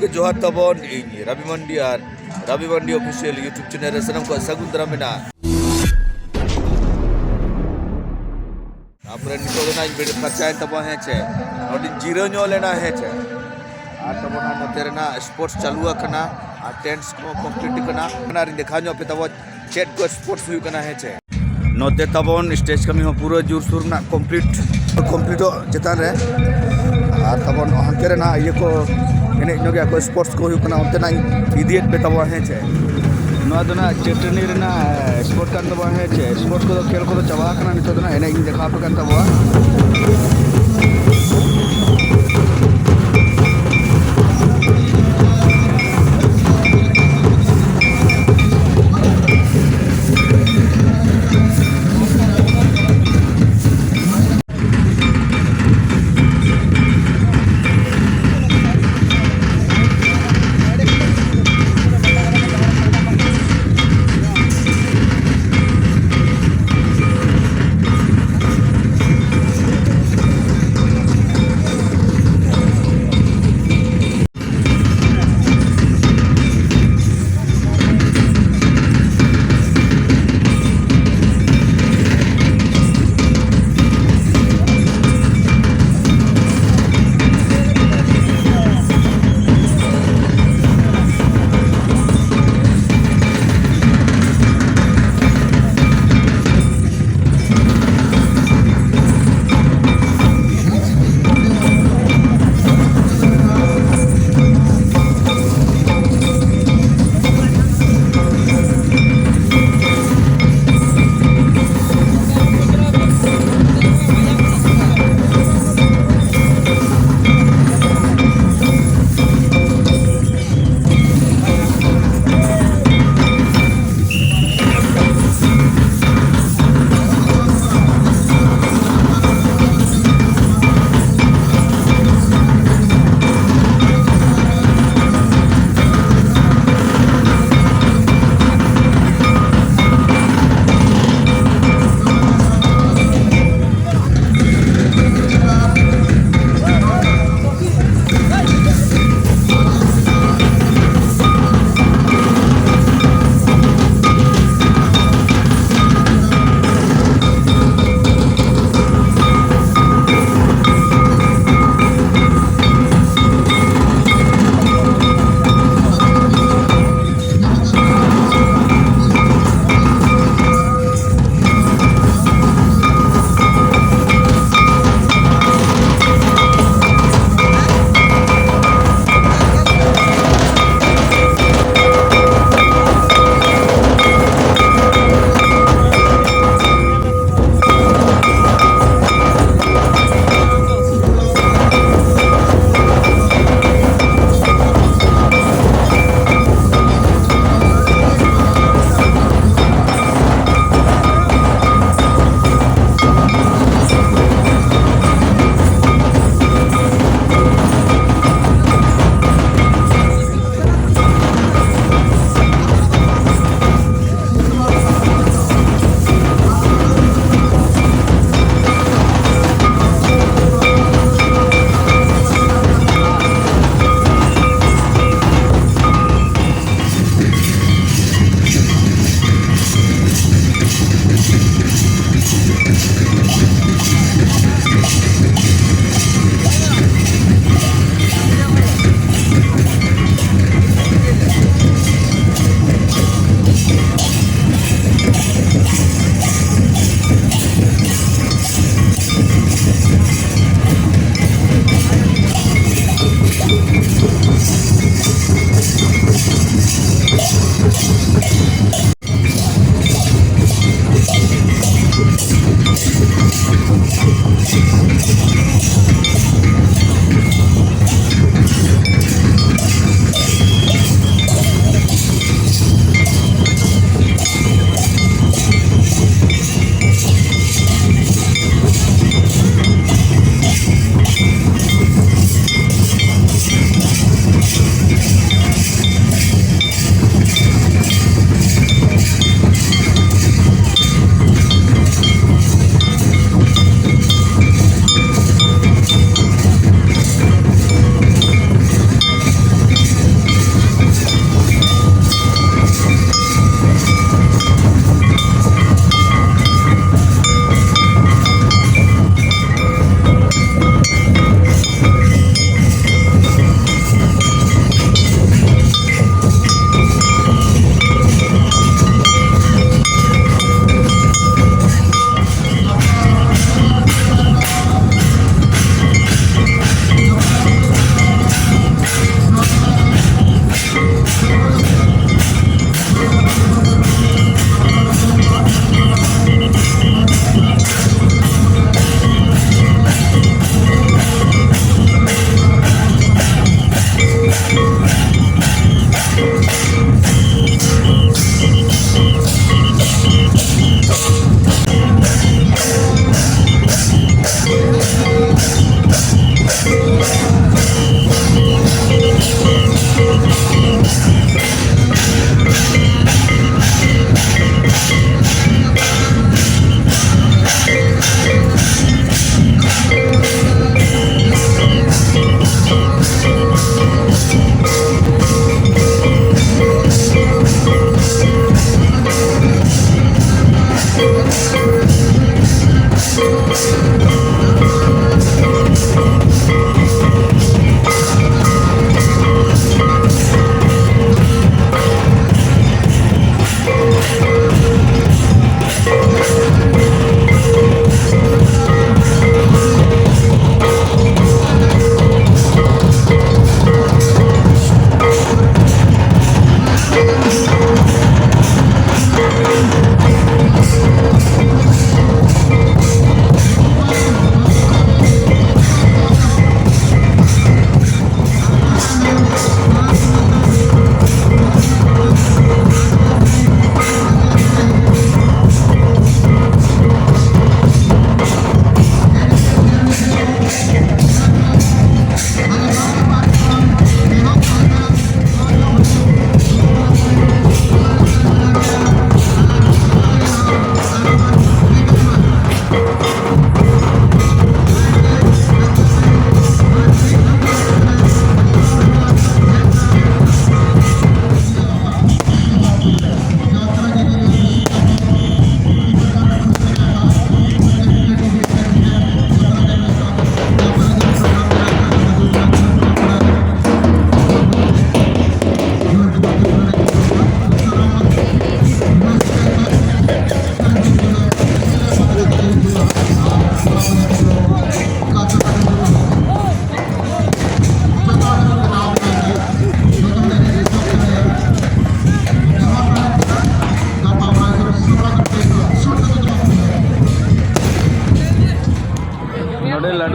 के जोहार तबन रवि मंडी और रवि मंडी official YouTube channel Sanam को सगुंदरा मेना आपरे नितो ना वीडियो खर्चा तब है छे और जीरो नो लेना है छे आ तब ना नोतेरना स्पोर्ट्स चालू करना आ टेंट्स को कंप्लीट करना ना देखा जो पे तब चेट को स्पोर्ट्स हुई करना है छे नोते तबन स्टेज कमी हो पूरा जोर शोर ना कंप्लीट चेतान रे और तबन हंते ना ये को एने नगे को स्पोर्ट्स को हुई करना उनते ना इडियट पे तब है छे नोआ दो ना चेटनी रे ना स्पोर्ट कान तब है छे स्पोर्ट्स को खेल को चाबा करना नितो ना एने इन देखा पे कान तब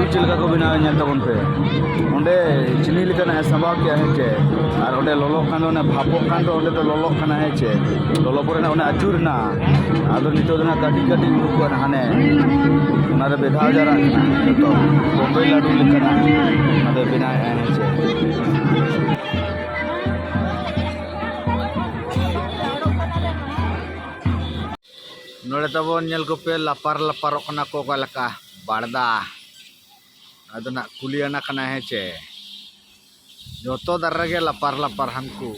चिलका को बिना नेल तबन पे ओंडे चिनी लेकना सबाव के है चे और ओंडे लोलो खान ओने भापो खान तो ओंडे तो लोलो खाना है चे लोलो परे ना ओने अचुर ना आदो नितो ना काटी काटी उडुक को हाने ओना रे बेधा जरा तो बॉम्बे लाडू लेकना आदो बिना है चे नोड़े तबन नेल को पे लापार लापार कना को लका बाड़दा अदो ना कुलियाना कना है चे जोतो दर्रगे लापार लापार हमको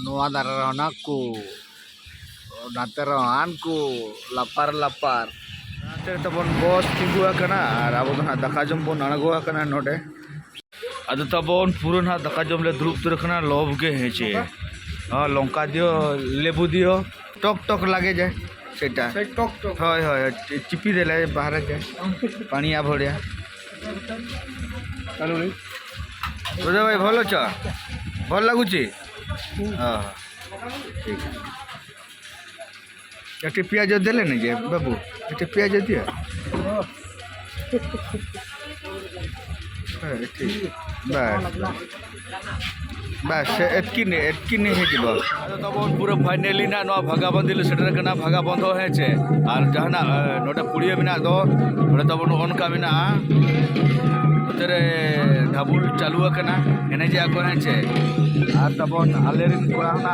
नुआ दर्रा को नातेरान को लापार लापार नाते तबन बस तिगुआ कना और अब ना दाका जम बन अणगुआ कना नोडे अदो तबन पूरा ना दाका जम ले दुरुब तुर कना लोभ के है चे लंका दियो लेबू दियो टक टक लगे जाए सेटा हय हय चिपी देले बाहर जाए पानी आ भड़िया बुझे भाई भल छ भल लगुची हाँ ठीक है पियाज देले ना जे बाबू ये पियाज दियो ठीक बस बस एतकी नहीं है कि बस तब पूरा फाइनली ना भागाबंदी सेटर कना भागाबंद है चे और जहाना नोटे पुड़िया मेना दो नोटे तब अनका मेना नोते ढाबुल चालू कना एनेजे आको है चे और तब आलेरिन कोड़ा ना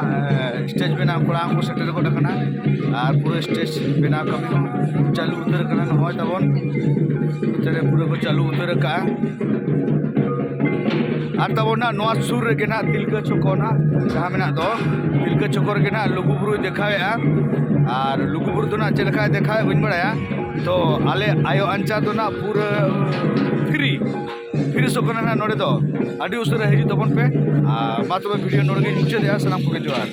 स्टेज बना कोड़ा को सेटर को कना और पूरा स्टेज बना कमी चालू उतर कना नय तब नोते पूरा को चालू उतर का और तब ना सुर रे ना तिलका चौको ना जहाँ मेना दो तिलका चौको रे ना लुगुबुरु देखावेआ और लुगुबुरु तो ना चलका देखावे बन बड़ाया तो आले आयो अंचा तो ना पूरा फ्री सोकना ना नोड़े दो आडी उसरे हेजु तबन पे मा तबे वीडियो नोड़गे मुचे दे सलाम को जोहार।